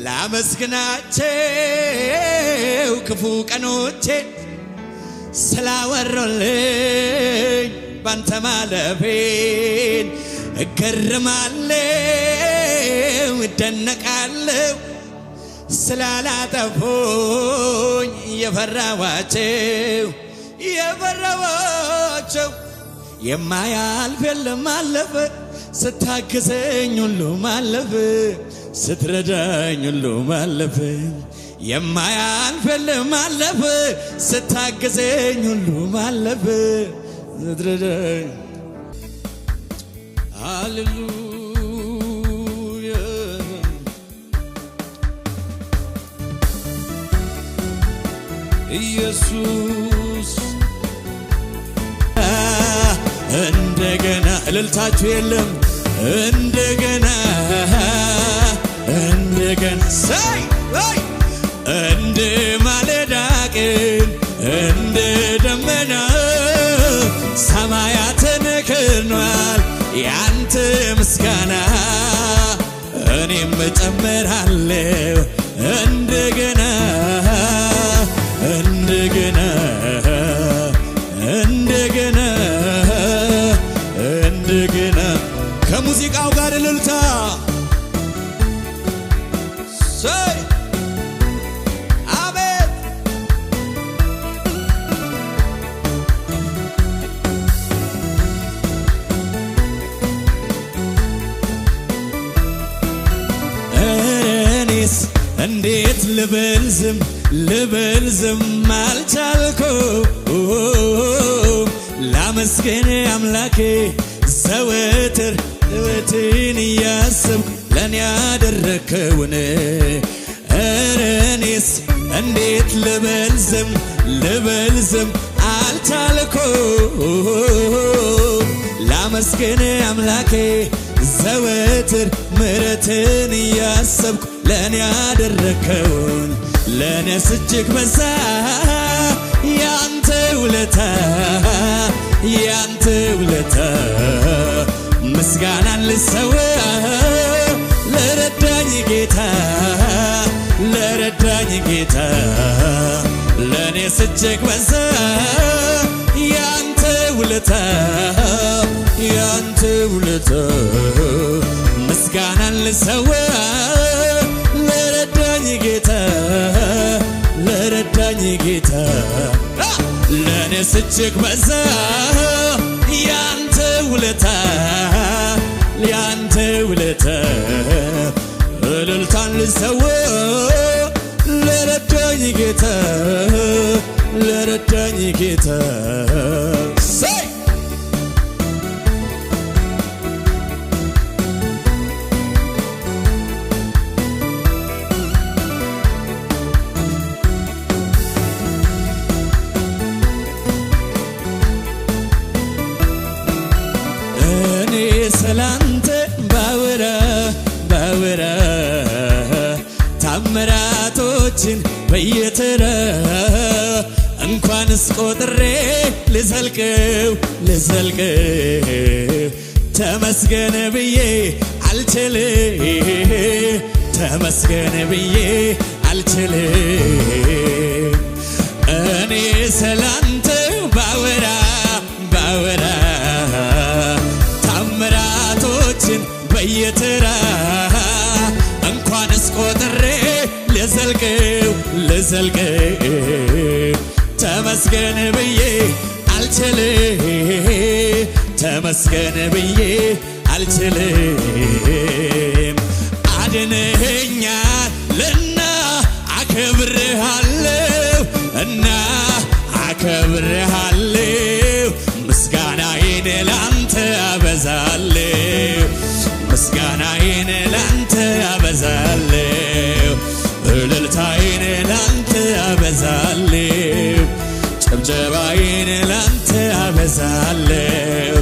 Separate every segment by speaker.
Speaker 1: ላመስግናቸው ክፉ ቀኖቼ ስላወሩልኝ ባንተ ማለፌን እገረማለሁ እደነቃለሁ ስላላጠፉኝ የፈራኋቸው የማያልፍ የለም አለፈ ስታግዘኝ ሁሉ ማለፈ ስትረዳኝ ሁሉ ማለፈ የማያልፍ የለም አለፈ ስታግዘኝ ሁሉ ማለፈ ስትረዳኝ ሃሌሉያ ኢየሱስ እንደገና እልልታችሁ የለም እንደገና ሳይ እንደ ማለዳ ቀን እንደ ደመና ሰማያትን ከድኗል ያንተ ምስጋና እኔም እጨምራለሁ እንደገና ከሙዚቃው ጋር እልልታ ሳይ አቤት እኔስ እንዴት ልበል ዝም አልቻልኩም ላመስግን አምላኬ ዘወትር ሕይወቴን እያሰብኩ ለኔ ያደረከውን እኔስ እንዴት ልበል ዝም አልቻልኩም ላመስግን አምላኬ ዘወትር ምሕረትን እያሰብኩ ለኔ ያደረከውን ለኔስ እጅግ በዛ ያንተ ውለታ ምስጋናን ልሰዋ ለረዳኝ ጌታ ለኔስ እጅግ በዛ ያንተ ውለታ ምስጋናን ልሰዋ ለረዳኝ ጌታ ለኔስ እጅግ በዛ ያንተ ውለታ እልልታን ልሰዋ ለረዳኝ ጌታ ሳይ ስላንተ ባወራ ታምራቶችን በየተራ እንኳንስ ቆጥሬ ልዘልቀው ተመስገን ብዬ አልችልም እኔ ስላንተ ባወራ ታምራቶችን በየተራ እንኳንስ ቆጥሬ ልዘልቀው ተመስገን ብዬ አልችልም አድነኸኛልና አከብርሃለሁ ምስጋናዬን ላንተ አበዛለሁ እልልታዬን ላንተ አበዛለሁ ጭብጨባዬን ላንተ አበዛለሁ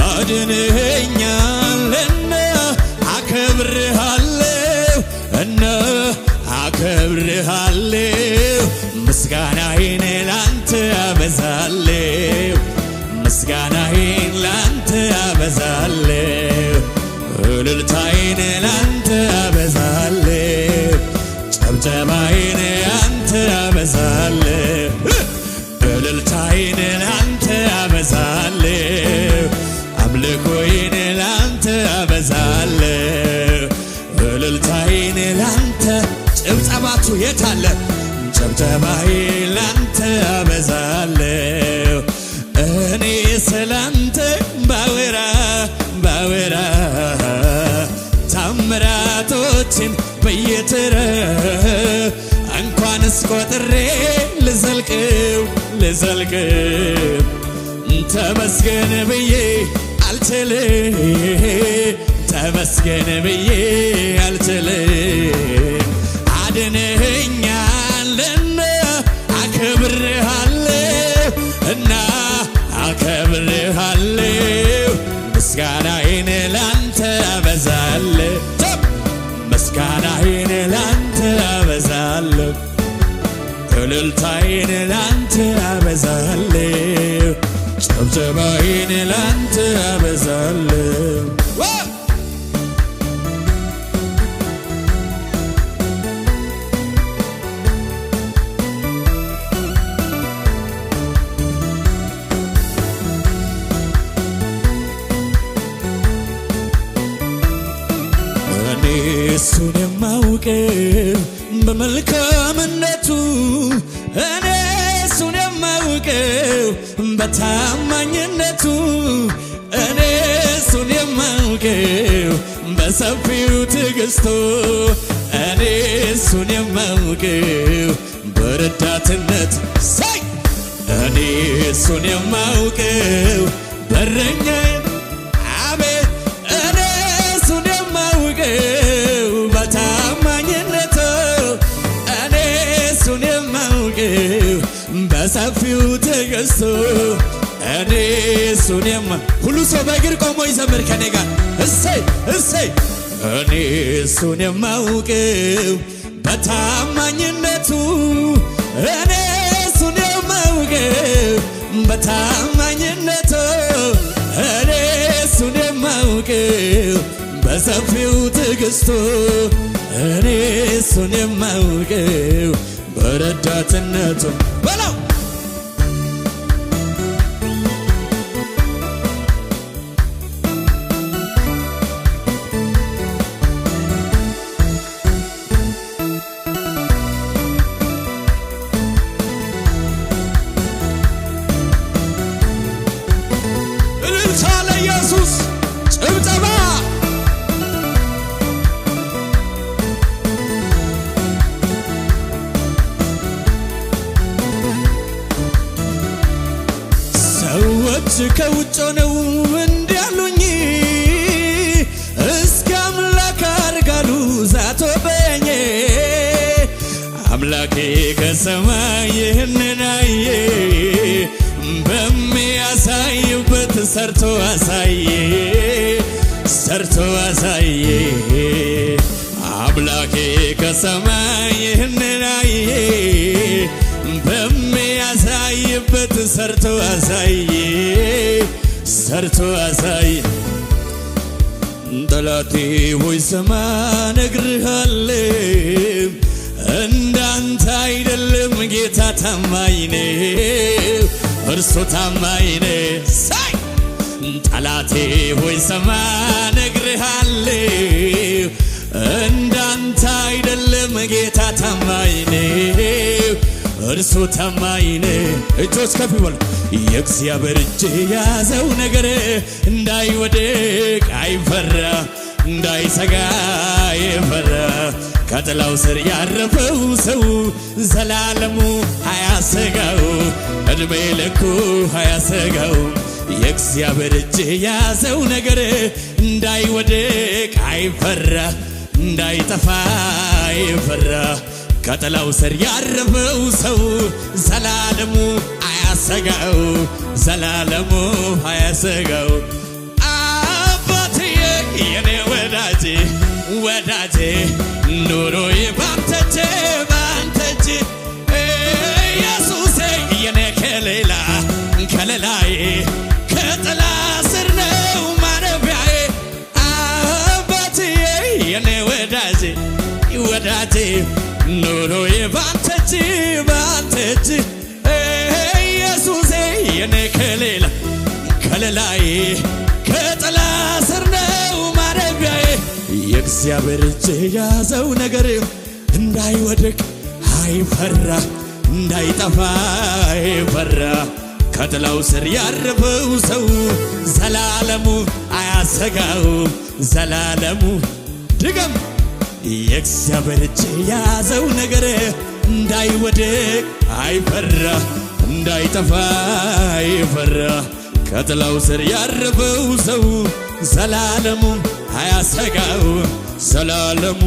Speaker 1: አድነኸኛልና አከብርሃለሁ ምስጋናዬን ላንተ አበዛለሁ እልልታዬን ላንተ አበዛለሁ ጭብጨባዬን ላንተ አበዛለሁ እልልታዬን ላንተ አበዛለሁ አምልኮዬን ላንተ አበዛለሁ እልልታዬን ላንተ ጭብጨባችሁ የት አለ ጭብጨባዬን ላንተ አበዛለሁ እኔ ስላንተ ባወራ ታምራቶችን በየተራ እንኳንስ ቆጥሬ ልዘልቀው ተመስገን ብዬ አልችልም ተመስገን ብዬ አልችልም አድነኸኛልና አከብርሃለሁ ምስጋናዬን ላንተ አበዛለሁ ምስጋናዬን ላንተ አበዛለሁ እልልታዬን ላንተ አበዛለሁ ጭብጨባዬን ላንተ አበዛለሁ እሱን የማውቀው በመልካምነቱ እኔ እሱን የማውቀው በታማኝነቱ እኔ እሱን የማውቀው በሰፊው ትዕግስቱ እኔ እሱን የማውቀው በረዳትነት ሳይ እኔ እሱን የማውቀው በረኛዬ አሜን እኔ እሱን የማውቀው በታማኝነቱ እኔ እሱን የማውቀው በሰፊው ትዕግስቱ እኔ እሱን ሁሉ ሰው በእግር ቆሞ ይዘምር ከኔ ጋር እሰይ እሰይ እኔ እሱን የማውቀው በታማኝነቱ እኔ እሱን የማውቀው በታማኝነቱ እኔ እሱን የማውቀው በሰፊው ትዕግስቱ እኔ እሱን የማውቀው በረዳትነቱ በለው እልልታ ለኢየሱስ ጭብጨባ ሰዎች ከውጭ ነው እንዲያሉኝ እስከ አምላክ አርጋሉ ዛቶበኝ አምላኬ ከሰማይ ይህንን አየ በሚያሳይበት ሰርቶ አሳየ አምላኬ ከሰማይ ይህንን አየ በሚያሳይበት ሰርቶ አሳየ ጠላቴ ሆይ ስማ ነግርሃለሁ እንዳንተ አይደለም ጌታ ታማኝ ነው እርሱ ታማኝ ነው ሳይ ጠላቴ ሆይ ስማ ነግርሃለሁ እንዳንተ አይደለም ጌታ ታማኝ ነው እርሱ ታማኝ ነው እጆች ከፍ ይበሉ የእግዚአብሔር እጅ ያዘው ነገር እንዳይወድቅ አይፈራ እንዳይሰጋ አይፈራ ከጥላው ስር ያረፈው ሰው ዘላለሙ አያሰጋው እድሜ ልኩ አያሰጋው የእግዚአብሔር እጅ ያዘው ነገር እንዳይወድቅ አይፈራ እንዳይጠፋ አይፈራ ከጥላው ስር ያረፈው ሰው ዘላለሙ አያሰጋው ዘላለሙ አያሰጋው አባትዬ የኔ ወዳጄ ኑሮዬ ባንተ እጅ ኢየሱሴ የኔ ከለላዬ ከጥላ ስር ነው ማረፊያዬ አባትዬ የኔ ወዳጄ ኑሮዬ ባንተ እጅ ባንተ እጅ ኢየሱሴ የኔ ከለላዬ ከጥላ ስር ነው ማረፊያዬ የእግዚአብሔር እጅ ያዘው ነገር እንዳይወድቅ አይፈራ እንዳይጠፋ አይፈራ ከጥላው ስር ያረፈው ሰው ዘላለሙ አያሰጋው ዘላለሙ ድገም የእግዚአብሔር እጅ ያዘው ነገር እንዳይወድቅ አይፈራ እንዳይጠፋ አይፈራ ከጥላው ስር ያረፈው ሰው ዘላለሙ አያሰጋው ዘላለሙ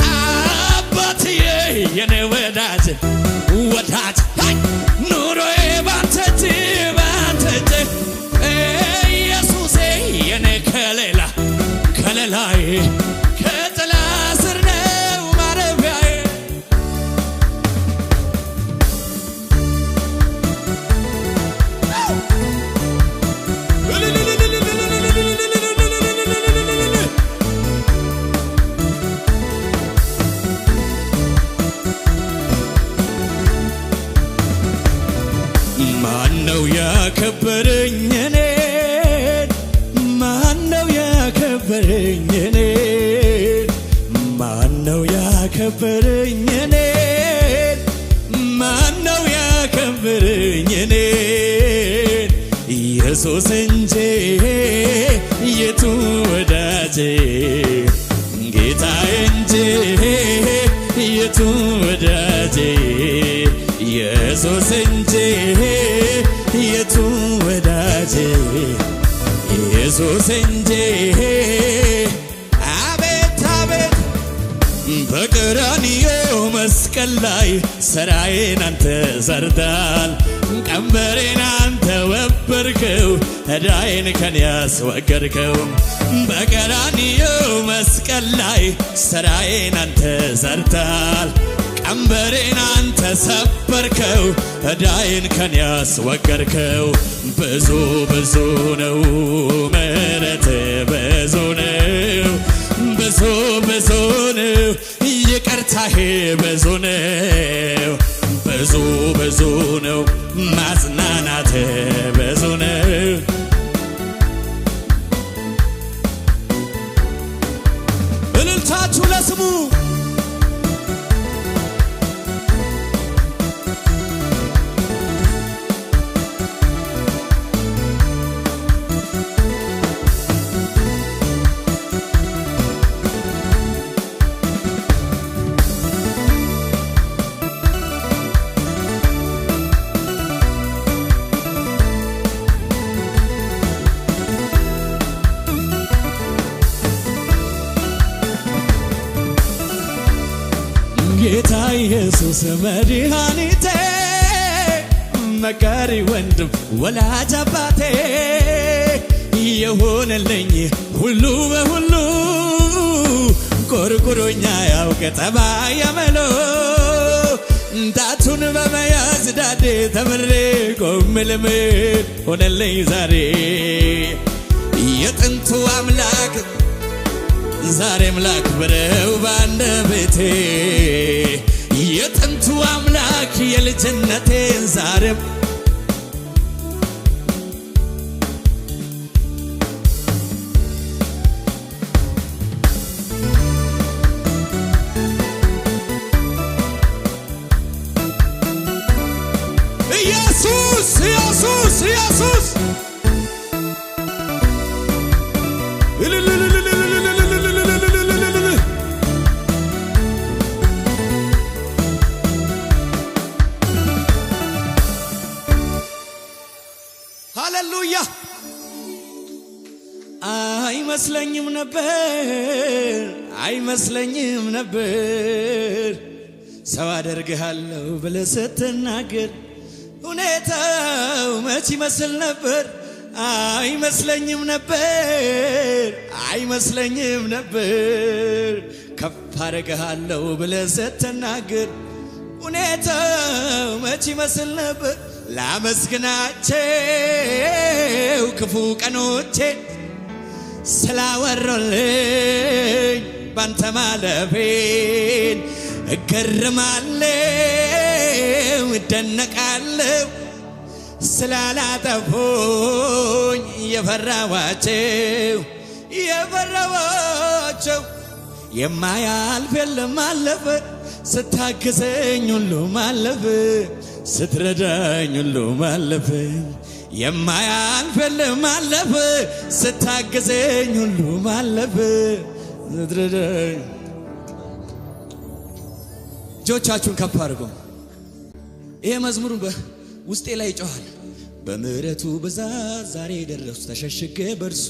Speaker 1: አባትዬ የኔ ወዳጅ ኑሮዬ ባንተ እጅ ኢየሱሴ የኔ ከለላዬ ከጥላ ስር ነው ማረፊያዬ ማነው ያከበረኝ እኔን ማነው ያከበረኝ እኔን ማነው ያከበረኝ እኔን ማነው ያከበረኝ እኔን ኢየሱስ እንጂ የቱ ወዳጄ ጌታዬ እንጂ የቱ ወዳጄ ኢየሱስ እንጂ የቱ ወዳጄ ኢየሱስ እንጂ አቤት አቤት በቀራንዮ መስቀል ላይ ሥራዬን አንተ ሰርተሃል ቀንበሬን አንተ ወበርከው ዕዳዬን ከኔ ያስወገድከው በቀራንዮ መስቀል ላይ ሥራዬን አንተ ሰርተሃል ቀንበሬን አንተ ሰበርከው ዕዳዬን ከኔ ያስወገድከው ብዙ ብዙ ነው ምሕረት ብዙ ነው ብዙ ብዙ ነው ይቅርታህ ብዙ ነው ብዙ ብዙ ነው ማጽናናት ብዙ ነው እልልታችሁ ለስሙ ጌታ ኢየሱስ መድኃኒቴ መካሪ ወንድም ወላጅ አባቴ የሆነልኝ ሁሉ በሁሉ ቆርቆሮኛ ያውቅ ጠባይ አመሎ ጣቱን በመያዝ ዳዴ ተምሬ ቆሜ ልምድ ሆነልኝ ዛሬ የጥንቱ አምላክ ዛሬም ላክብረው ባንደበቴ የጥንቱ አምላክ የልጅነቴን ዛሬም ኢየሱስ ኢየሱስ ኢየሱስ ሃሌሉያ አይመስለኝም ነበር ሰው አደርግሃለሁ ብለህ ስትናገር ሁኔታው መች ይመስል ነበር አይመስለኝም ነበር ከፍ አደርግሃለሁ ብለህ ስትናገር ሁኔታው መች ይመስል ነበር ላመስግናቸው ክፉ ቀኖቼ ስላወሩልኝ ባንተ ማለፌን እገርማለሁ እደነቃለሁ ስላላጠፉኝ የፈራኋቸው የማያልፍ የለም አለፈ ስታግዘኝ ሁሉም አለፈ ስትረዳኝ ሁሉም አለፈ የማያልፍ የለም አለፈ ስታግዘኝ ሁሉም አለፈ ስትረዳኝ። እጆቻችሁን ከፍ አድርጉ። ይሄ መዝሙሩ ውስጤ ላይ ይጮሃል። በምህረቱ ብዛት ዛሬ ደረሱ ተሸሽጌ በርሱ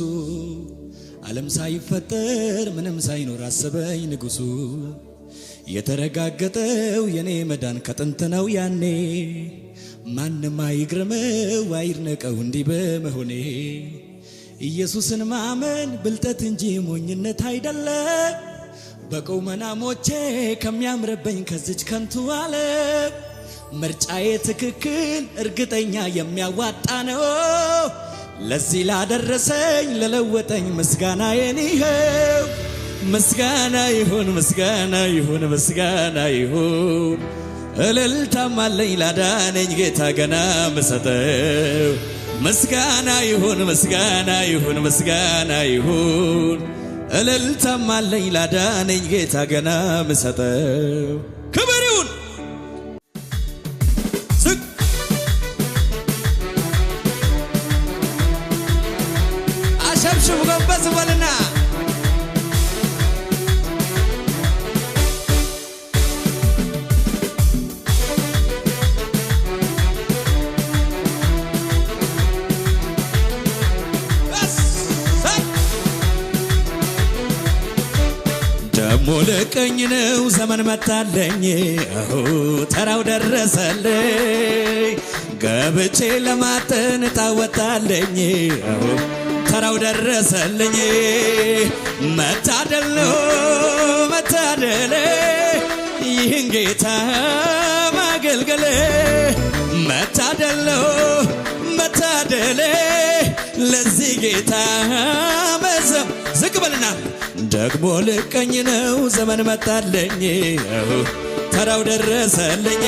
Speaker 1: ዓለም ሳይፈጠር ምንም ሳይኖር አሰበኝ ንጉሱ የተረጋገጠው የኔ መዳን ከጥንት ነው ያኔ ማንም አይግረመው አይርነቀው እንዲህ በመሆኔ ኢየሱስን ማመን ብልጠት እንጂ ሞኝነት አይደለም በቁመና ሞቼ ከሚያምርብኝ ከዚች ከንቱ ዓለም ምርጫዬ ትክክል እርግጠኛ የሚያዋጣ ነው ለዚህ ላደረሰኝ ለለወጠኝ ምስጋናዬን ይኸው ምስጋና ይሁን ምስጋና ይሁን ምስጋና ይሁን እልልታም አለኝ ላዳነኝ ጌታ ገና ምሰጠው ምስጋና ይሁን ምስጋና ይሁን ምስጋና ይሁን እልልታም አለኝ ላዳነኝ ጌታ ገና ምሰጠው ክብር ይሁን። አሸብሽብ ጎንበስ በልና ደሞ ለቀኝ ነው ዘመን መጣለኝ ተራው ደረሰልኝ ገብቼ ለማጠን ታወጣለኝ ተራው ደረሰልኝ መታደል ነው መታደል ይህን ጌታ ማገልገል መታደል ነው መታደል ለዚህ ጌታ መዘም ዝቅ በልና ደግሞ ልቀኝ ነው ዘመን መጣለኝ ተራው ደረሰልኝ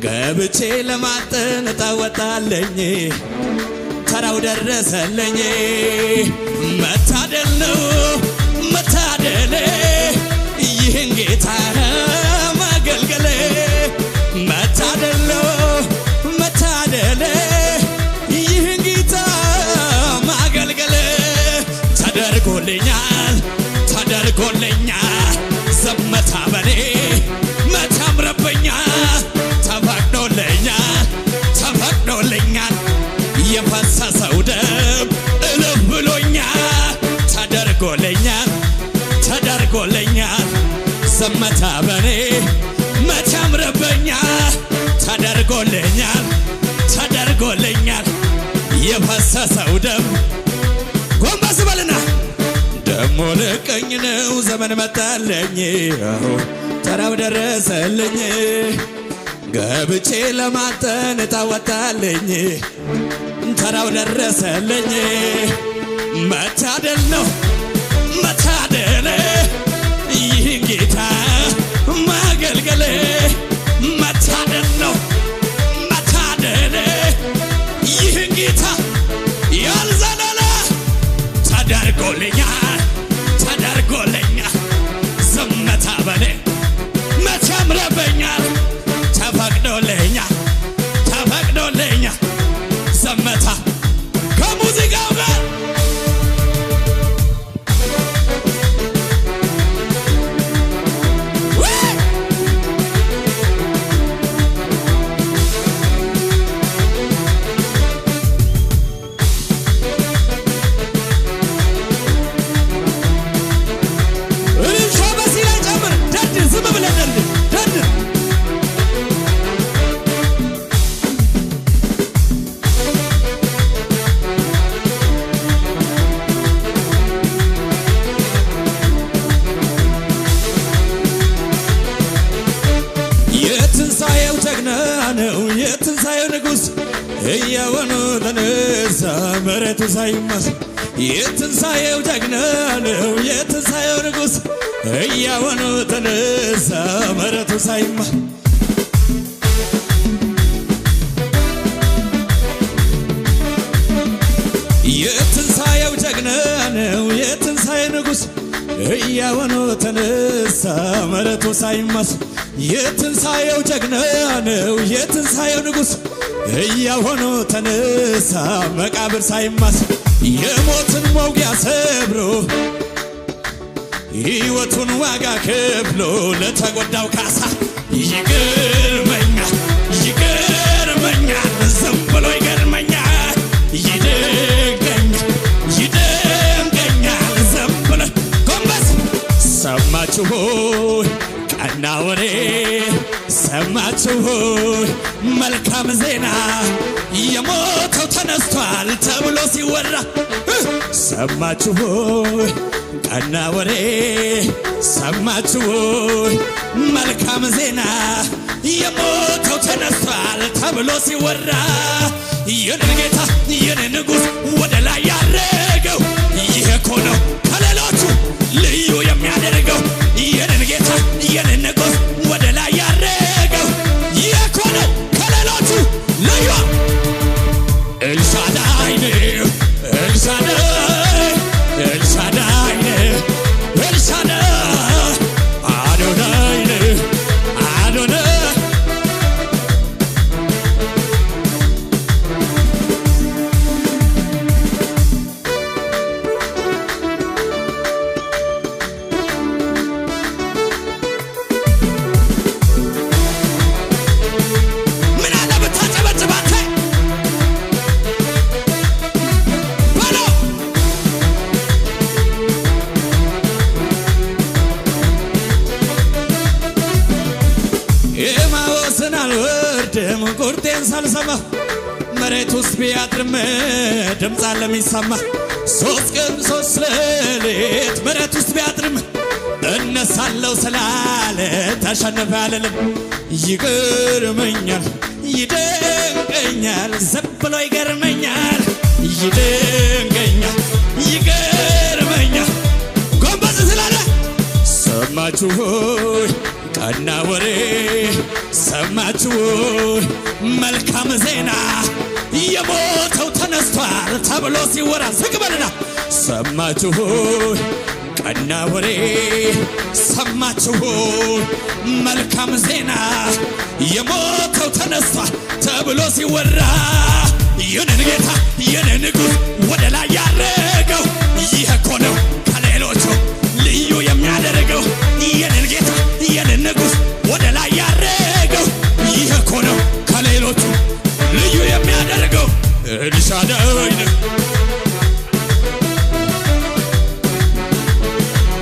Speaker 1: ገብቼ ለማጠን ታወጣለኝ ተራው ደረሰልኝ መታደል ነው መታደል ይህን ጌታ ማገልገል መታደል ነው መታደል ይህን ጌታ ማገልገል ተደርጎልኛል ተደርጎልኛል ዘመታ በኔ መታምረብኛል ተፈቅዶልኛል ተፈቅዶልኛል የፈሰሰው ደም እልፍ ብሎኛል ተደርጎልኛል ተደርጎልኛል ዘመታ በኔ መታምረብኛል ተደርጎልኛል ተደርጎልኛል የፈሰሰው ደም ጎንበስ በልና ደሞ ልቀኝ ነው ዘመን መጣለኝ ተራው ደረሰልኝ ገብቼ ለማጠን ታወጣለኝ ተራው ደረሰልኝ መታደል ነው መታደል ይህን ጌታ ማገልገል መታደል ነው መታደል ይህን ጌታ ያልዘለለ ተደርጎልኛል ተደርጎልኛል ዘመታ በኔ መታምረብኛል ተፈቅዶልኛል ተፈቅዶልኛል ዘመታ ከሙዚቃው ጋር ነው የትንሣኤው ንጉሥ እያወኑ ተነሳ መሬቱ ሳይማስ የትንሣኤው ጀግና ነው የትንሣኤው ንጉሥ ሕያው ሆኖ ተነሳ ምሕረቱ ሳይማ የትንሣኤው ጀግና ነው የትንሣኤው ንጉሥ ሕያው ሆኖ ተነሳ ምሕረቱ ሳይማስ የትንሣኤው ጀግና ነው የትንሣኤው ንጉሥ ሕያው ሆኖ ተነሳ መቃብር ሳይማስ የሞትን መውጊያ ሰብሮ ሕይወቱን ዋጋ ከፍሎ ለተጎዳው ካሳ ይገርመኛል ይገርመኛል ዝም ብሎ ይገርመኛል ይደንቀኛል ዝም ብሎ ጎንበስ ሰማችሁ ቀና ወሬ ሰማችሁ መልካም ዜና የሞተው ተነስቷል ተብሎ ሲወራ ሰማችሁ ቀና ወሬ ሰማችሁ መልካም ዜና የሞተው ተነስቷል ተብሎ ሲወራ የኔን ጌታ የኔን ንጉሥ ወደ ላይ ያረገው ይሄ እኮ ነው ከሌሎቹ ልዩ የሚያደርገው የኔን ጌታ የኔን ንጉሥ ወደ ላይ ያረገው ይሄ እኮ ነው ከሌሎቹ ልዩ ኤልሻዳይ ነው ኤልሻዳይ ኤልሻዳይ ነው ኤልሻዳይ አዶናይ ነው አዶናይ አልወርድም ቁርጤን ሳልሰማ መሬት ውስጥ ቢያድርም ድምፅ ለሚሰማ ሶስት ቀን ሶስት ሌሊት መሬት ውስጥ ቢያድርም እነሳለሁ ስላለ ተሸነፈ አልልም ይገርመኛል ይደንቀኛል ዝም ብሎ ይገርመኛል ይደንቀኛል ይገርመኛል ጎንበስ ስላለ ሰማችሁ ቀና ወሬ ሰማችሁ መልካም ዜና የሞተው ተነስቷል ተብሎ ሲወራ ዝግበልና ሰማችሁ ቀና ወሬ ሰማችሁ መልካም ዜና የሞተው ተነስቷል ተብሎ ሲወራ የኔን ጌታ የኔን ንጉሥ ወደ ላይ ያረገው ይሄ እኮ ነው ከሌሎቹ ልዩ የሚያደርገው የኔን ጌታ የኔን ንጉሥ ወደ ላይ ያረገው ይሄ እኮ ነው ከሌሎቹ ልዩ የሚያደርገው ኤልሻዳይ ነው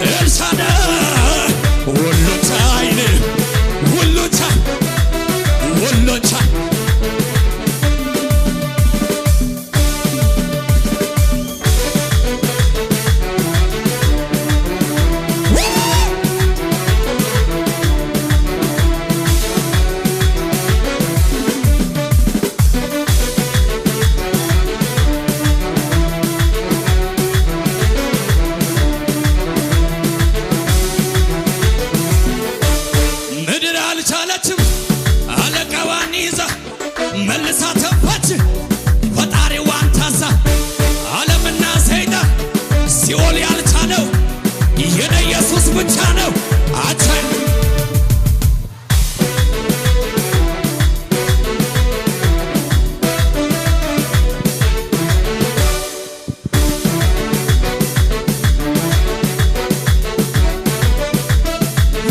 Speaker 1: ኤልሻዳይ ሁሉን ቻይ ነው ሁሉን ቻይ ሁሉን ቻይ መልሳ ተፋች ፈጣሪዋን ታዛ ዓለምና ሰይጣን ሲኦል ያልቻለው የኔ ኢየሱስ ብቻ ነው አቻ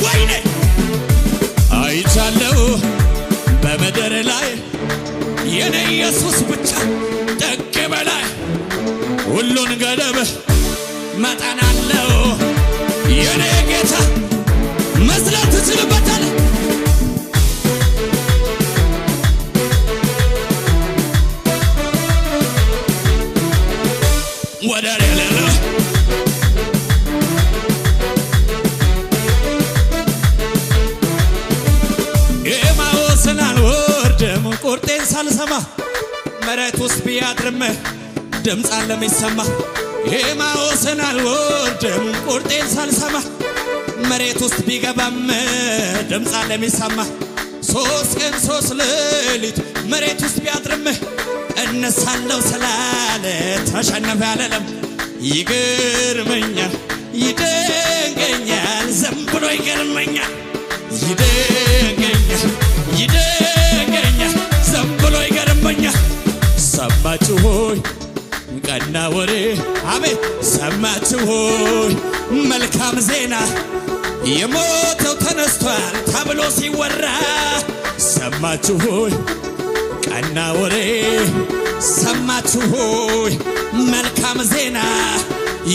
Speaker 1: ወይኔ አይቻለው በመደረ ላይ የኔ ኢየሱስ ብቻ ደግ በላይ ሁሉን ገደብ መጠን አለው የኔ ጌታ መስራት ትችልበታለህ ወደር የሌለው ኤማሁስን አልወርድም ቁርጤን ሳልሰማ መሬት ውስጥ ቢያድርም ድምፅ ለሚሰማ ኤማሁስን አልወርድም ቁርጤን ሳልሰማ መሬት ውስጥ ቢገባም ድምፅ ለሚሰማ 3 ቀን 3 ሌሊት መሬት ውስጥ ቢያድርም እነሳለሁ ስላለ ተሸነፈ አልልም። ይገርመኛል ይደንቀኛል ዝም ብሎ ይገርመኛል ይደንቀኛል ይደንቀኛል ዝም ብሎ ይገርመኛል። ሰማችሁ ሆይ ቀና ወሬ አሜን ሰማችሁ ሆይ መልካም ዜና የሞተው ተነስቷል ተብሎ ሲወራ ሰማችሁ ሆይ ቀና ወሬ ሰማችሁ ሆይ መልካም ዜና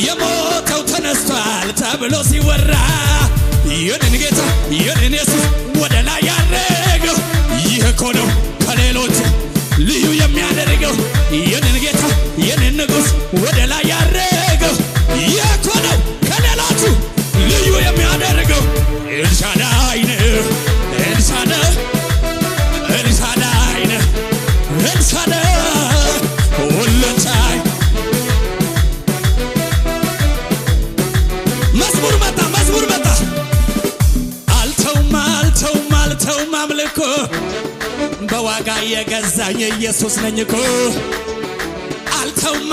Speaker 1: የሞተው ተነስቷል ተብሎ ሲወራ የኔን ጌታ የኔን ኢየሱስ ወደ ላይ ያረገው ይህ እኮ ነው ከሌሎች ልዩ የሚያደርገው የኔን ጌታ የኔን ንጉሥ ወደ ላይ ያረገው ይህ እኮ ነው ከሌሎች ልዩ የሚያደርገው ኤልሻዳይ ነው ኤልሻዳይ ኤልሻዳይ ነው ኤልሻዳይ ሁሉን ቻይ መዝሙር መጣ አልተውም አምልኮ በዋጋ የገዛኝ ኢየሱስ ነኝ እኮ አልተውም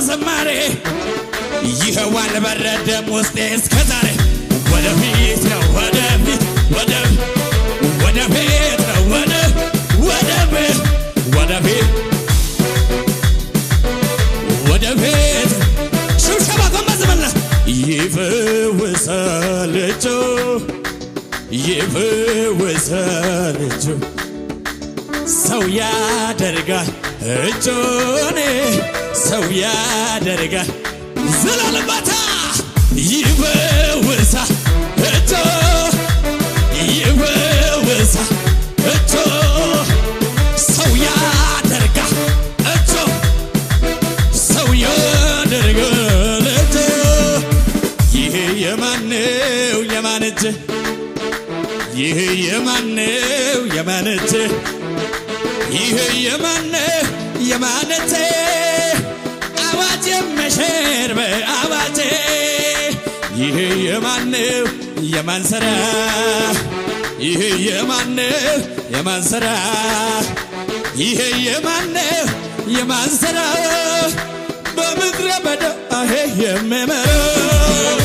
Speaker 1: ዘማሬ ይኸው አልበረደም ውስጤ እስከ ዛሬ ወደፊት ነው ወደፊት ነው ወደፊት ሽብሸባ ጎመዝመላ ይፈወሳል እጁ ሰው ያደርጋል እጁን ሰው ያደርጋል ዘላለማታ ይፈወሳል እጁ ሰው ያደርጋል እጁ ሰው ያደርጋል እጁ ይሄ የማነው የማን እጅ ይሄ የማነው የማን እጅ ይሄ የማን እጅ አዋጅ የሚሽር በአዋጅ ይሄ የማነው የማን ሥራ ይሄ የማነው የማን ሥራ ይሄ የማነው የማን ሥራ በምድረ በዳ የሚመራው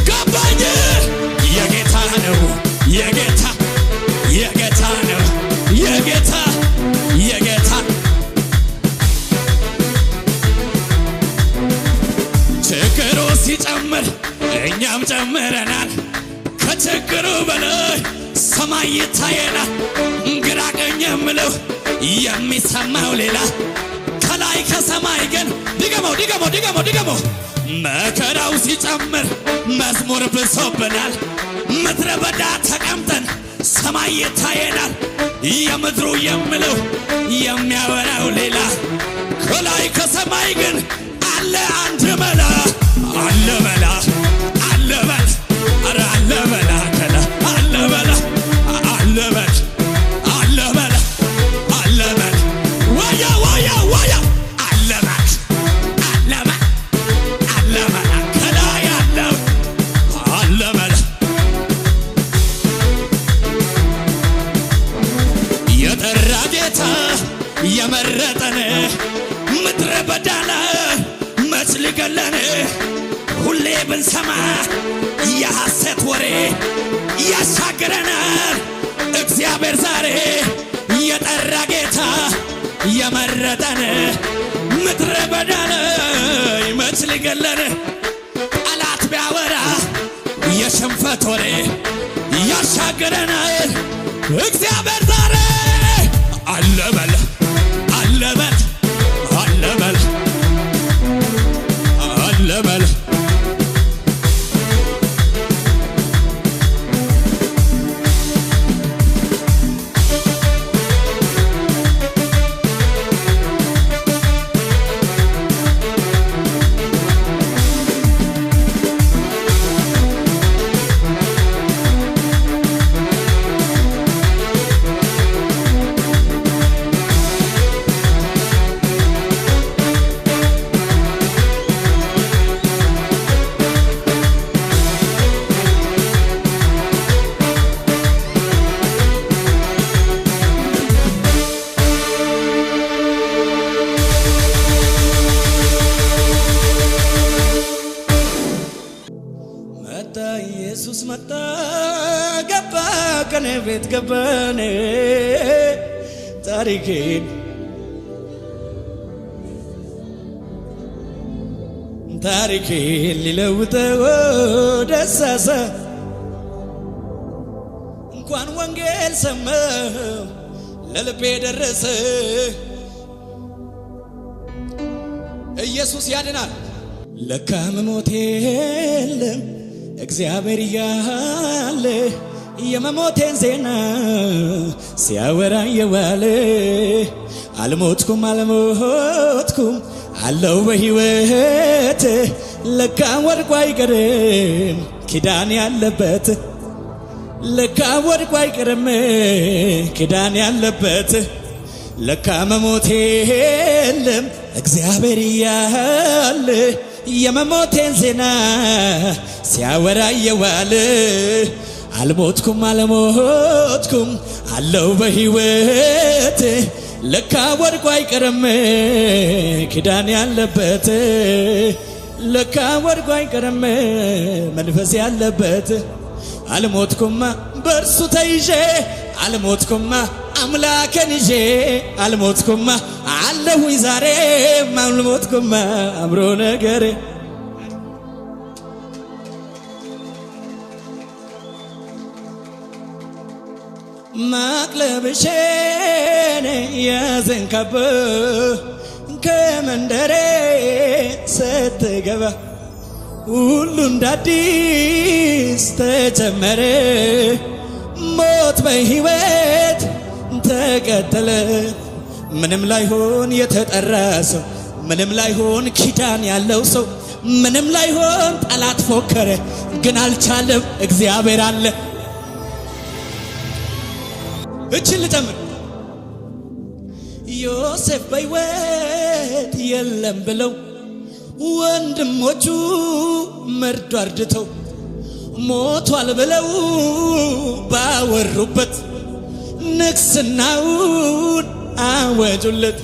Speaker 1: ገባኝ የጌታ ነው የጌታ ችግሩ ሲጨምር እኛም ጨምረናል ከችግሩ በላይ ሰማይ ይታየናል ግራ ቀኝ የምለው የሚሰማው ሌላ ከላይ ከሰማይ ግን ድገመው መከራው ሲጨምር መዝሙር ብሶብናል ምድረ በዳ ተቀምጠን ሰማይ ይታየናል የምድሩ የምለው የሚያወራው ሌላ ከላይ ከሰማይ ግን አለ አንድ መላ አለ መላ ኧረ አለ መላ ከላ አለ መላ ዋያ አለ መላ ከላይ አለ መላ የጠራ ጌታ የመረጠን ምድረ በዳ ላይ መች ሊገለን ሁሌ ብንሰማ የሐሰት ወሬ ያሻግረናል እግዚአብሔር ዛሬ የጠራ ጌታ የመረጠን ምድረ በዳ ላይ መች ሊገለን ጠላት ቢያወራ የሽንፈት ወሬ ያሻግረናል እግዚአብሔር ዛሬ አለ በል መጣ ገባ ከኔ ቤት ገባኔ ታሪኬን ሊለውጠው ደሳሳ እንኳን ወንጌል ሰማው ለልቤ ደረሰ። ኢየሱስ ያድናል። ለካ መሞቴ የለም እግዚአብሔር እያለ የመሞቴን ዜና ሲያወራ የዋለ አልሞትኩም አለው በሕይወት ለካ ወድቆ አይቀርም ኪዳን ያለበት ለካ ወድቆ አይቀርም ኪዳን ያለበት ለካ መሞቴ የለም እግዚአብሔር እያለ የመሞቴን ዜና ሲያወራ የዋለ አልሞትኩም አለው በሕይወት ለካ ወድቆ አይቀርም ኪዳን ያለበት ለካ ወድቆ አይቀርም መንፈስ ያለበት አልሞትኩማ በእርሱ ተይዤ አልሞትኩማ አምላኬን ይዤ አልሞትኩማ አለሁኝ ዛሬም አልሞትኩማ አምሮ ነገሬ ማቅለብሼን ያዘንካብ ከመንደሬ ስትገባ ሁሉ እንዳዲስ ተጀመረ። ሞት በሕይወት ተቀጠለ። ምንም ላይሆን የተጠራ ሰው ምንም ላይሆን ኪዳን ያለው ሰው ምንም ላይሆን ጠላት ፎከረ ግን አልቻለም እግዚአብሔር አለ። እችን ልጨምር ዮሴፍ በሕይወት የለም ብለው ወንድሞቹ መርዶ አርድተው ሞቷል ብለው ባወሩበት ንግስናውን አወጁለት።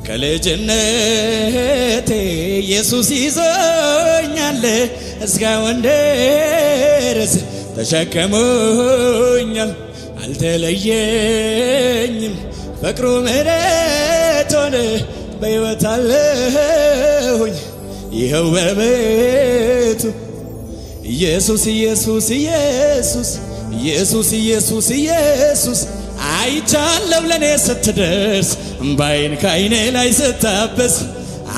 Speaker 1: ከልጅነቴ ኢየሱስ ይዞኛል እስካሁን ድረስ ተሸክሞኛል አልተለየኝም ፍቅሩ ምሕረት ሆነ በሕይወት አለሁኝ ይኸው በቤቱ ኢየሱስ ኢየሱስ ኢየሱስ ኢየሱስ ኢየሱስ ኢየሱስ አይቻለሁ ለኔ ስትደርስ እምባዬን ከዓይኔ ላይ ስታበስ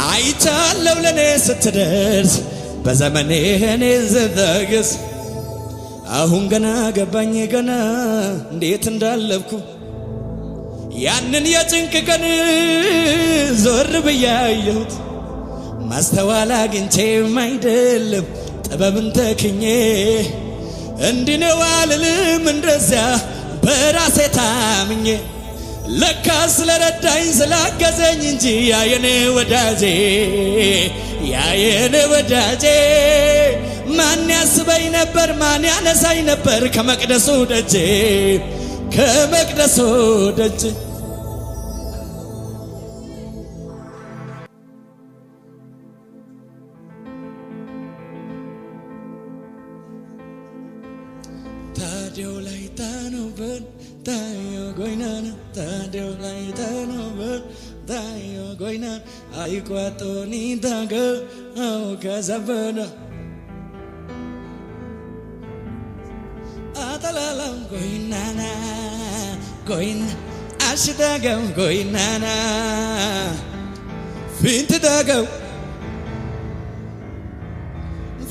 Speaker 1: አይቻለሁ ለኔ ስትደርስ በዘመኔ እኔ ስታገስ አሁን ገና ገባኝ ገና እንዴት እንዳለፍኩ ያንን የጭንቅ ቀን ዞር ብዬ አየሁት። ማስተዋል አግኝቼም አይደለም ጥበብን ተክኜ እንዲህ ነው አልልም እንደዚያ በራሴ ታምኜ ለካ ስለረዳኝ ስላገዘኝ እንጂ ያየኔ ወዳጄ ማን ያስበኝ ነበር ማን ያነሳኝ ነበር ከመቅደሱ ደጅ ታዲያው ላይ ታኖበን ታዮ ጎይናና ታዲያው ላይ ታኖበን ታዮ ጎይናና አይቋጦኒ ታገ አው ከዘበና አጠላላም ጎይናና ጎይና አሽዳገም ጎይናና ፊንትዳገው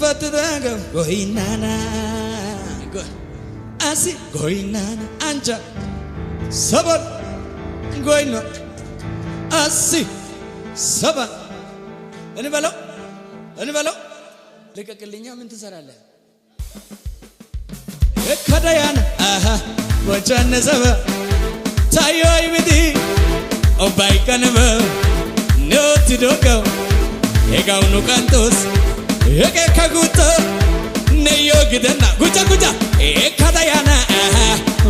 Speaker 1: ፈትዳገም ጎይናና አሲ ጎይናና አንጃ ሰበን ጎይና አሲ ሰበን እንበለው ልቀቅልኛ ምን ትሰራለህ? ከዳያና ወጫነ ሰበ ታዮ አይብዲ ኦባይ ከነበ ኖት ዶከው ኤጋውኑ ካንቶስ ኤገ ከጉቶ ነዮ ግደና ጉጫ ከዳያና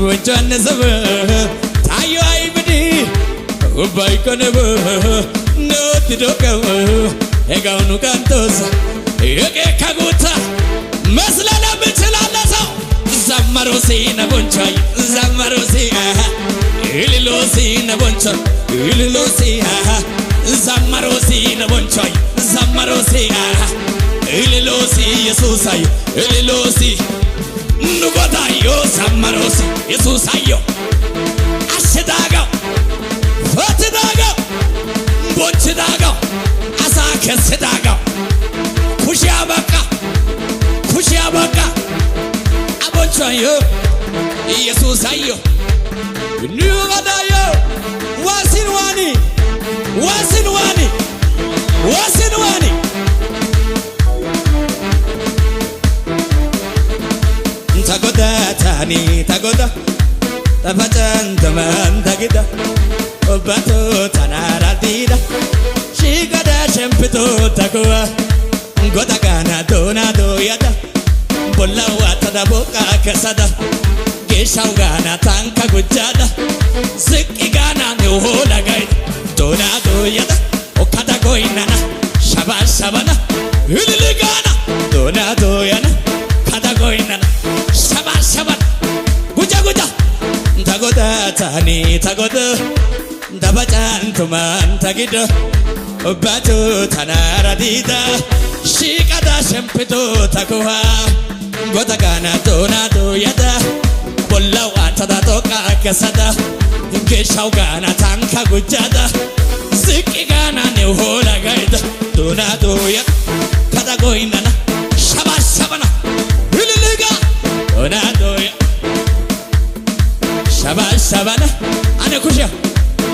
Speaker 1: ወጫነ ሰበ ታዮ አይብዲ ኦባይ ከነበ ኖት ዶከው ኤጋውኑ ካንቶስ ኤገ ከጉታ መስላላ Zamarosi na bonchai Zamarosi Ililosi na bonchai Ililosi Zamarosi na bonchai Zamarosi Ililosi Yesusai Ililosi Nugodayo Zamarosi Yesusayo Ashidago Fatidago Bonchidago Asakesidago Kushiabaka Kushiabaka Abonchayo Yesusayo Nugodayo Wasinwani Wasinwani Wasinwani Tagoda tani tagoda Tafajan taman tagida Obato tanaradida Shigada shempito takuwa Goda gana dona doyada Bola watada boka kasada Geshaw gana tanka gujada Ziki gana nuhola gaida Dona doyada Okada goinana Shaba shabana Hulili gana Dona doyana Kada goinana Shaba shabana Guja guja Tagoda tani tagoda Dabajan tuman tagida Obato tanaradida Shikada shempito takuwa Goda gana dona doyada Bola watada toka kasada Geshaw gana tanka gujada Ziki gana nuhola gaida Dona doyada Kada goinana Shaba shabana Huliliga Dona doyada Shaba shabana Ane kusha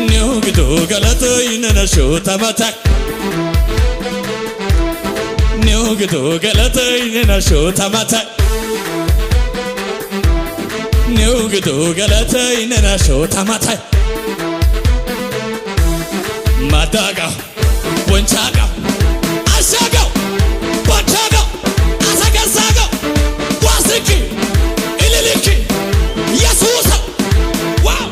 Speaker 1: Nugido galata inana shota matak Nugido galata inana shota matak Nugido galata inana shota matak Madaga Bunchaga Ashaga Bunchaga Asagasaga Wasiki Ililiki Yesusa Wow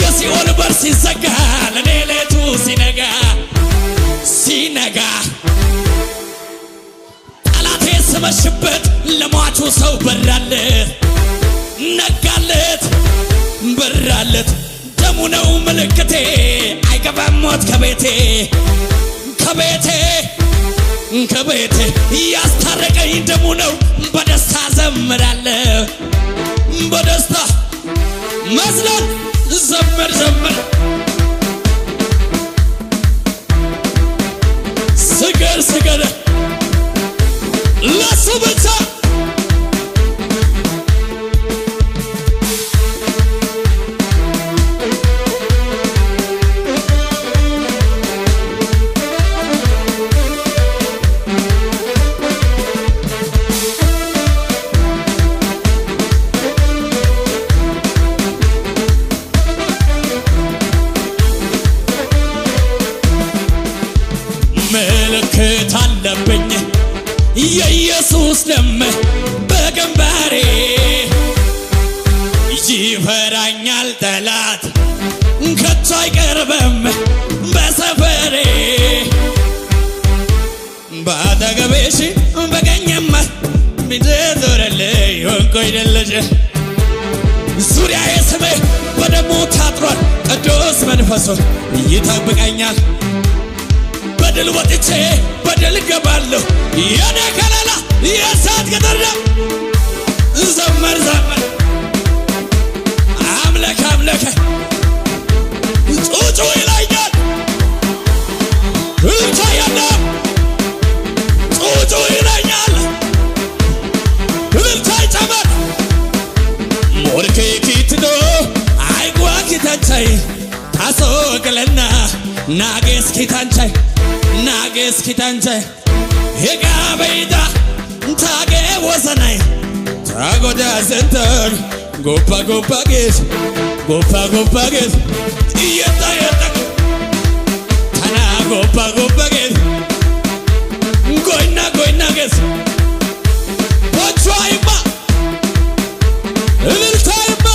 Speaker 1: Yesi olbar sisaga Lanele tu sinaga Sinaga Alate smashbet Lamatu saw beralet Nagalet Beralet Damu ነው ምልክቴ አይገባም ሞት ከቤቴ ከቤቴ ከቤቴ ያስታረቀኝ ደሙ ነው በደስታ ዘምራለሁ በደስታ መዝለል ዘምር ዘምር ስገር ስገር ለሱ ብቻ ምልክት አለብኝ የኢየሱስ ደም በግንባሬ ይፈራኛል ጠላት ከቶ አይቀርብም በሰፈሬ ባጠገቤሽ በቀኝማ ቢደረልኝ ወንቆይ ደለጀ ዙሪያዬ ስሜ በደሙ ታጥሯል ቅዱስ መንፈሱ ይጠብቀኛል በድል ወጥቼ በድል ገባለሁ የኔ ከለላ የእሳት ቅጥር ነው ዘመር ዘመር አምለክ አምለክ ጩጩ ይለኛል እልልታ ያለው ጩጩ ይለኛል እልልታ ይጨመር ሞልኬ ኪትዶ አይጓ ኪታንቻይ ታሶቅለና ናጌስ ኪታንቻይ ናጌስ ኪታንቻይ ሄጋ በይዳ ታጌ ወሰናይ ታጎዳ ዘንተር ጎፓ ጎፓ ጌስ የታ የታ ታና ጎፓ ጎፓ ጌስ ጎይና ጌስ ፖቿይማ እልልታይማ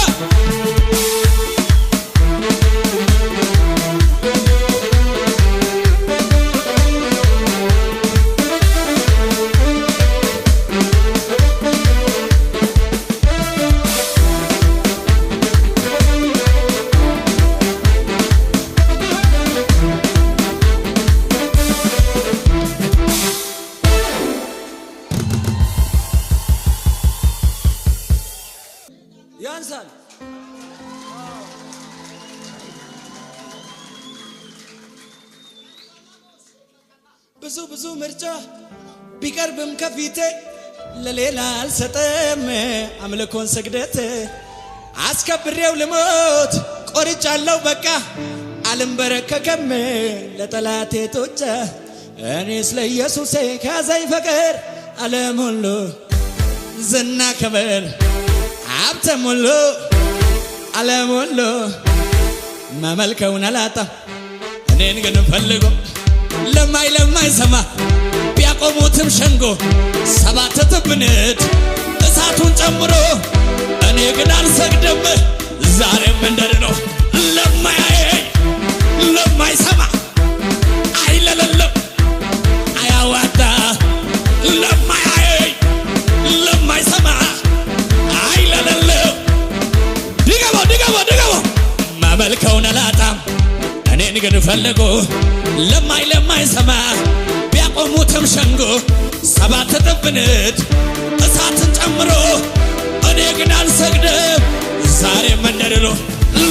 Speaker 2: ያንሳል። ብዙ ምርጫ ቢቀርብም ከፊቴ ለሌላ አልሰጠም አምልኮን ስግደት አስከብሬው ልሞት ቆርጫለሁ በቃ አልንበረከከም ለጠላቴ ቶቻ እኔስ ለኢየሱሴ ካዛኝ ፍቅር ዓለም ሁሉ ዝና ክብር ሀብትም ሁሉ ዓለም ሁሉ መመልከውን አላጣም እኔን ግን ፈልጎ ለማይሰማ ቢያቆሙትም ሸንጎ ሰባት ትብነት እሳቱን ጨምሮ እኔ ግን አልሰግድም ዛሬም እንደድነው ለማያየኝ ለማይሰማ አይለለለም አያዋጣ ለማያየኝ ለማይሰማ አይለለለም ድገሞ ማመልከውን አላጣም እኔን ግን ፈልጎ ለማይሰማ ቢያቆሙትም ሸንጎ ሰባት ትብነት እሳትን ጨምሮ እኔ ግን አልሰግድም ዛሬም እንደድነው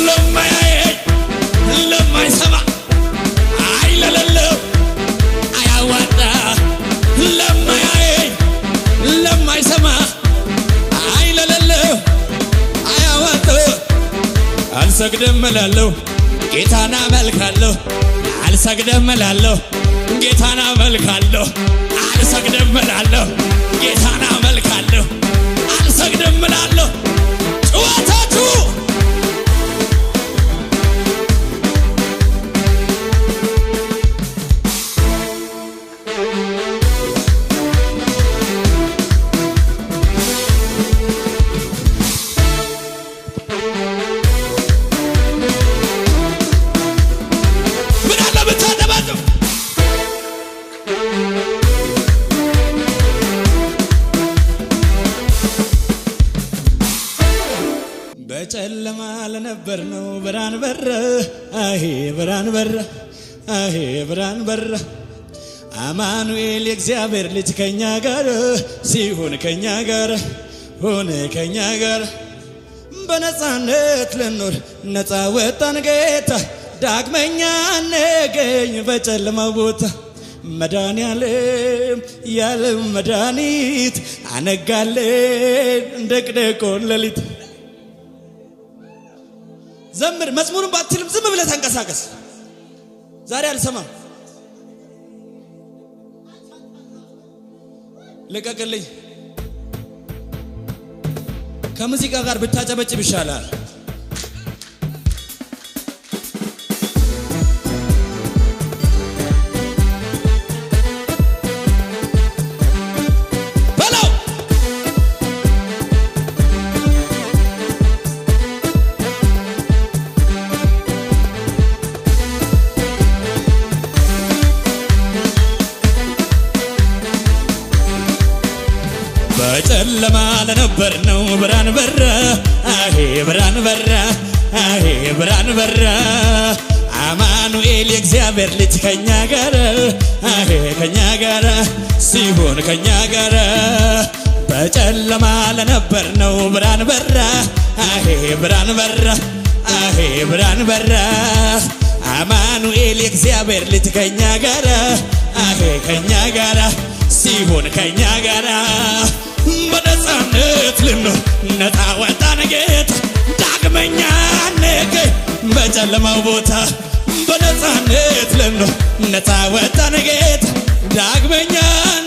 Speaker 2: ለማያየኝ ለማይሰማ አይለለለም አያዋጣ ለማያየኝ ለማይሰማ አይለለለም አያዋጣ አልሰግድም እላለሁ ጌታን አመልካለሁ አልሰግድም እላለሁ ጌታን አመልካለሁ አልሰግድም እላለሁ ጌታን አመልካለሁ አልሰግድም እላለሁ ጩኸታችሁ በጨለማ ለነበር ነው ብርሃን በራ አሄ ብርሃን በራ አሄ ብርሃን በራ አማኑኤል የእግዚአብሔር ልጅ ከኛ ጋር ሲሆን ከኛ ጋር ሆነ ከኛ ጋር በነፃነት ልኖር ነፃ ወጣን ጌታ ዳግመኛ ነገኝ በጨለማው ቦታ መድኃኒዓለም ያለም መድኃኒት አነጋለን እንደቅደቆን ሌሊት ዘምር መዝሙሩን ባትልም ዝም ብለህ ተንቀሳቀስ ዛሬ አልሰማም ለቀቅልኝ ከሙዚቃ ጋር ብታጨበጭብ ይሻላል በጨለማ ለነበር ነው ብርሃን በራ አሄ ብርሃን በራ አሄ ብርሃን በራ አማኑኤል የእግዚአብሔር ልጅ ከኛ ጋር አሄ ከኛ ጋር ሲሆን ከኛ ጋር በጨለማ ለነበር ነው ብርሃን በራ አሄ ብርሃን በራ አሄ ብርሃን በራ አማኑኤል የእግዚአብሔር ልጅ ከኛ ጋር አሄ ከኛ ጋር ሲሆን ከኛ ጋር በነፃነት ልኖር ነፃ ወጣን ጌታ ዳግመኛ ነገኝ በጨለማው ቦታ በነፃነት ልኖር ነፃ ወጣን ጌታ ዳግመኛ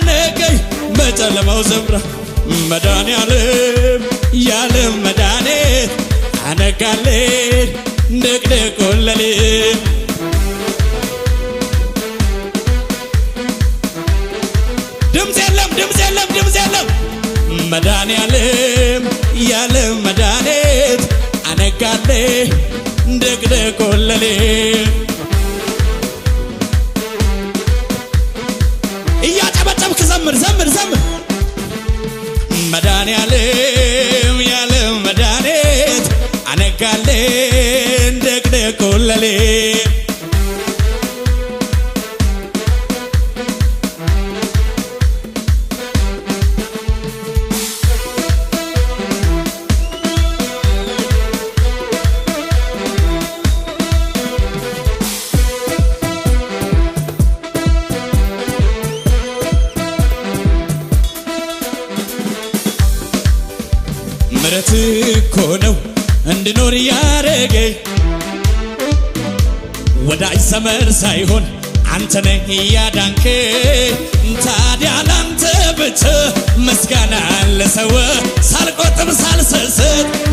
Speaker 2: ነገኝ በጨለማው ስፍራ መድኃኒዓለም ያለም መድኃኒት አነጋለን ድቅድቁን ሌሊት ድምፅ የለም መድኃኒዓለም ያለም መድኃኒት አነጋለን ድቅድቁን ሌሊት እያጨበጨብክ ዘምር መድኃኒዓለም ያለም መድኃኒት አነጋለን ድቅድቁን ሌሊት ምሕረት እኮ ነው እንድኖር ያረገኝ ወዳጅ ዘመድ ሳይሆን አንተ ነህ ያዳንከኝ ታዲያ ላንተ ብቻ ምስጋና ለሰው ሳልቆጥብ ሳልሰስት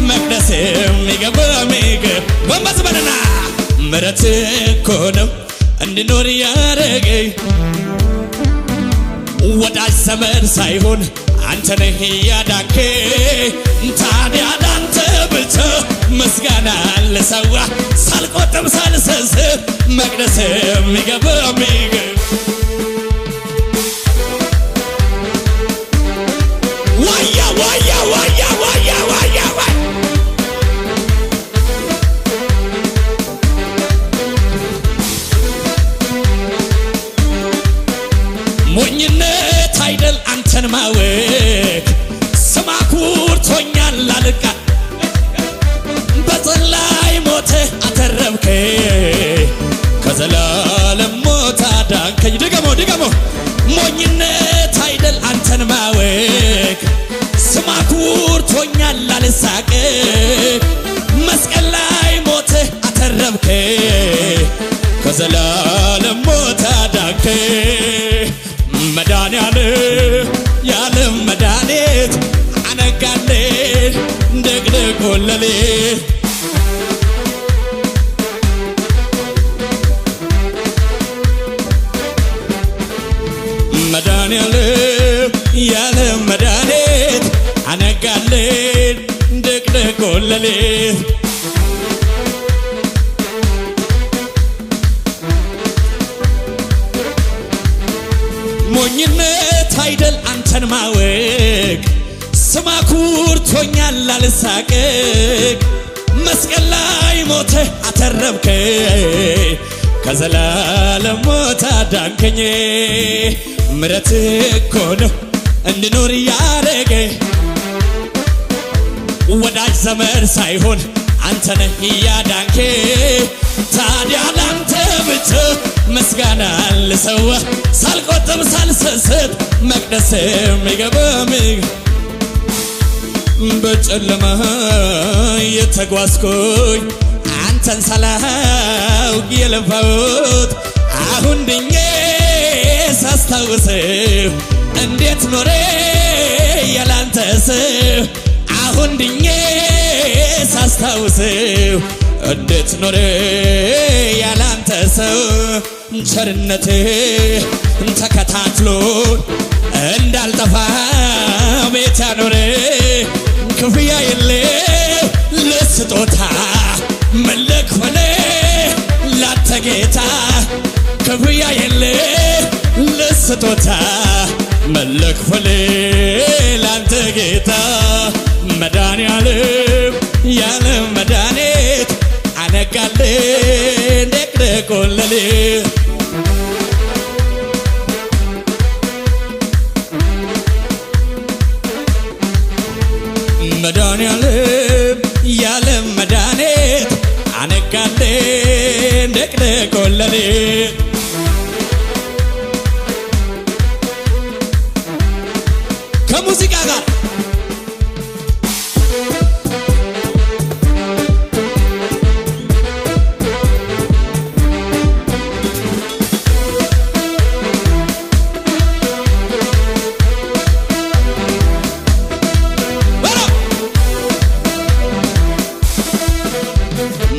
Speaker 2: መቅደስ የሚገባ ምግብ ወንበስ በለና ምሕረት እኮ ነው እንድኖር ያረገኝ ወዳጅ ዘመድ ሳይሆን አንተ ነህ ያዳንከኝ ታዲያ ላንተ ብቻ ምስጋና ለሰው ሳልቆጥብ ሳልሰስት መቅደስ የሚገባ ምግብ ዋያ ዋያ ዋያ ዋያ ዋያ ሞኝነት አይደል አንተን ማወቅ ስማ ኩርቶኛል አልቃ በጽላይ ሞተ አተረብከኝ ከዘላለም ሞት አዳንከኝ ድገሞ ሞኝነት አይደል አንተን ማወቅ ስማ ኩርቶኛል አልሳቀቅ መስቀል ላይ ሞተ አተረብከኝ ከዘላለም ሞት አዳንከኝ መድኃኒዓለም የዓለም መድኃኒት አነጋለኝ ደግደጎለሌት መድኃኒዓለም የዓለም መድኃኒት አነጋለኝ ደግደጎለሌት ሞኝነት አይደል አንተን ማወቅ ስማ ኩርቶኛል አልሳቀቅ መስቀል ላይ ሞተ አተረብከኝ ከዘላለም ሞት አዳንከኝ ምሕረት እኮ ነው እንድኖር ያረገኝ ወዳጅ ዘመድ ሳይሆን አንተ ነህ ያዳንከኝ ታዲያ ላንተ ብቻ ምስጋና ልሰዋ ሳልቆጥብ ሳልሰስት መቅደስ የሚገባ ምግብ በጨለማ የተጓዝኩኝ አንተን ሳላውቅ የለፋሁት አሁን ድኜ ሳስታውስህ እንዴት ኖሬ ያላንተ ሰው አሁን ድኜ ሳስታውስህ እንዴት ኖሬ ያላንተ ሰው ቸርነትህ ተከታትሎ እንዳልጠፋ ቤት ያኖረ ክፍያ የለው ለስጦታ መለክፈሌ ላንተ ጌታ ክፍያ የለው ለስጦታ መለክፈሌ ላንተ ጌታ መድኃኒዓለም የዓለም መድኃኒት አነጋለኝ ደግደጎለሌት መድኃኒዓለም የዓለም መድኃኒት አነጋለኝ ደግደጎለሌት ከሙዚቃ ጋር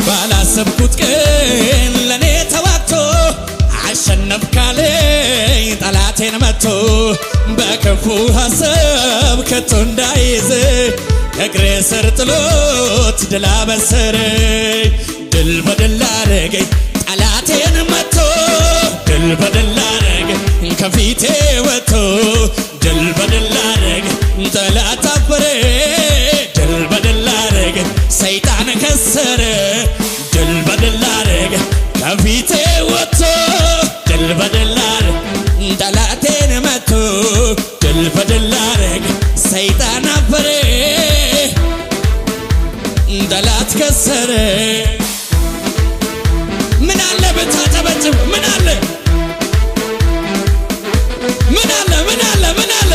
Speaker 2: ባላሰብኩት ቀን ለኔ ተዋግቶ አሸነፍካለኝ ጠላቴን መቶ በክፉ ሐሳብ ከቶ እንዳይዝ እግሬ ስር ጥሎት ድል አበሰረኝ ድል በድል አረገኝ ጠላቴን መቶ ድል በድል አረገኝ ከፊቴ ወጥቶ ድል በድል አረገኝ ጠላት አፈረ ድል በድል አረገኝ ሰይጣን ከሰረ ድል በድል አረገኝ ከፊቴ ወጥቶ ድል በድል አረገኝ ጠላቴን መቶ ድል በድል አረገኝ ሰይጣን አፈረ ጠላት ከሰረ ምን አለ ብታጨበጭብ ምን አለ ምን አለ ምን አለ ምን አለ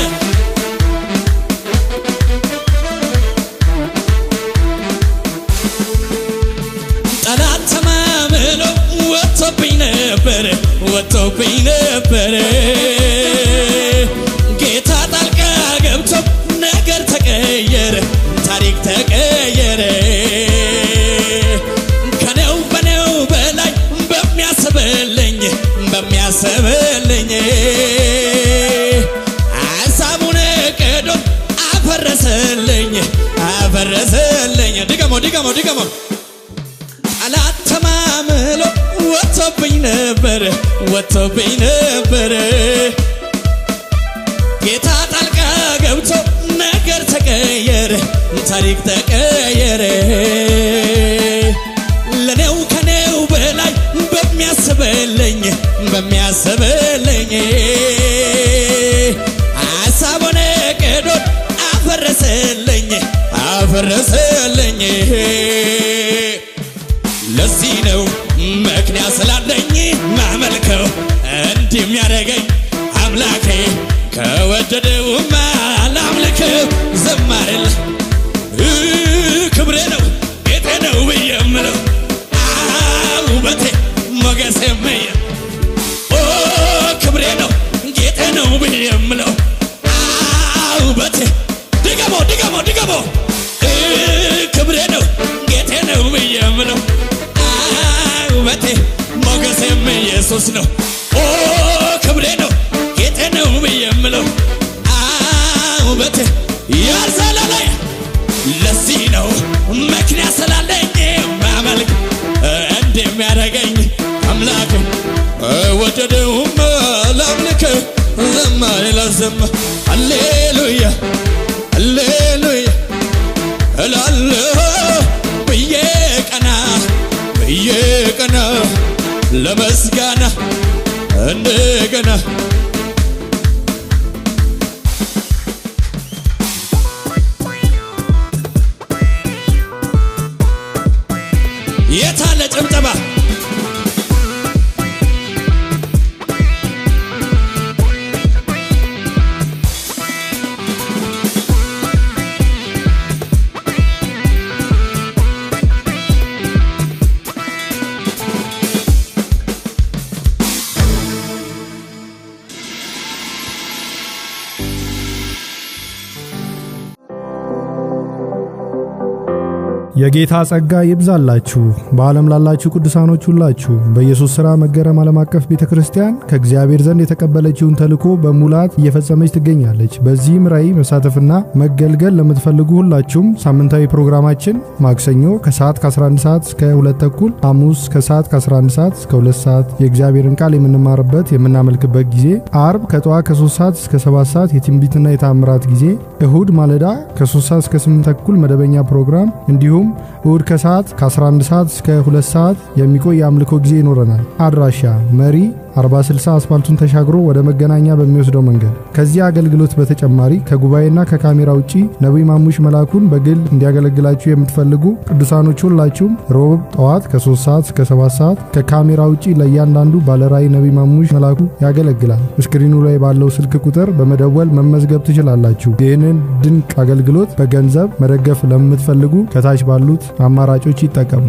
Speaker 2: ወጥቶብኝ ነበር ጌታ ጣልቃ ገብቶ ነገር ተቀየረ ታሪክ ተቀየረ ከነው በነው በላይ በሚያስብልኝ አሳቡን ቀዶ አፈረሰልኝ ድገሞ ጠላት ተማምሎ ወጥቶብኝ ነበር ጌታ ጣልቃ ገብቶ ነገር ተቀየረ ታሪክ ተቀየረ ለኔው ከኔው በላይ በሚያስብልኝ አሳቡን ቀዶ አፈረሰልኝ ለዚህ ነው ምክንያት ስላለኝ ማመልከው እንዲህ የሚያደርገኝ አምላኬ ከወደደውማ ላምልከው ዘማሬል ክብሬ ነው ጌጤ ነው ብዬ የምለው ውበቴ ሞገሴም ክብሬ ነው ጌጤ ነው ብዬ የምለው ውበቴ ድገሞ ክብሬ ነው ጌጤ ነው ብዬ የምለው ውበቴ ሞገሴም ኢየሱስ ነው ክብሬ ነው ጌጤ ነው ብዬ የምለው ውበቴ ያልዘለለ ለዚህ ነው ምክንያት ስላለኝ ማመልክ እንዲህ የሚያደርገኝ አምላክ ወደደውም ላምልክ ዘማሬ ላዘማ ሃሌሉያ እላለሁ ብዬ ቀና ለመስጋና እንደገና የታለ ጭብጨባ
Speaker 3: የጌታ ጸጋ ይብዛላችሁ በዓለም ላላችሁ ቅዱሳኖች ሁላችሁ በኢየሱስ ሥራ መገረም ዓለም አቀፍ ቤተክርስቲያን ከእግዚአብሔር ዘንድ የተቀበለችውን ተልእኮ በሙላት እየፈጸመች ትገኛለች። በዚህም ራዕይ መሳተፍና መገልገል ለምትፈልጉ ሁላችሁም ሳምንታዊ ፕሮግራማችን ማክሰኞ ከሰዓት ከ11 ሰዓት እስከ 2 ተኩል፣ ሐሙስ ከሰዓት ከ11 ሰዓት እስከ 2 ሰዓት የእግዚአብሔርን ቃል የምንማርበት የምናመልክበት ጊዜ፣ አርብ ከጠዋት ከ3 ሰዓት እስከ 7 ሰዓት የትንቢትና የታምራት ጊዜ፣ እሁድ ማለዳ ከ3 ሰዓት እስከ 8 ተኩል መደበኛ ፕሮግራም እንዲሁም እሁድ ከሰዓት ከ11 ሰዓት እስከ 2 ሰዓት የሚቆይ የአምልኮ ጊዜ ይኖረናል። አድራሻ መሪ 4060 አስፋልቱን ተሻግሮ ወደ መገናኛ በሚወስደው መንገድ። ከዚህ አገልግሎት በተጨማሪ ከጉባኤና ከካሜራ ውጪ ነብይ ማሙሽ መላኩን በግል እንዲያገለግላችሁ የምትፈልጉ ቅዱሳኖች ሁላችሁም ሮብ ጠዋት ከ3 ሰዓት እስከ 7 ሰዓት ከካሜራ ውጪ ለእያንዳንዱ ባለራዕይ ነብይ ማሙሽ መላኩ ያገለግላል። ስክሪኑ ላይ ባለው ስልክ ቁጥር በመደወል መመዝገብ ትችላላችሁ። ይህንን ድንቅ አገልግሎት በገንዘብ መደገፍ ለምትፈልጉ ከታች ባሉት አማራጮች ይጠቀሙ።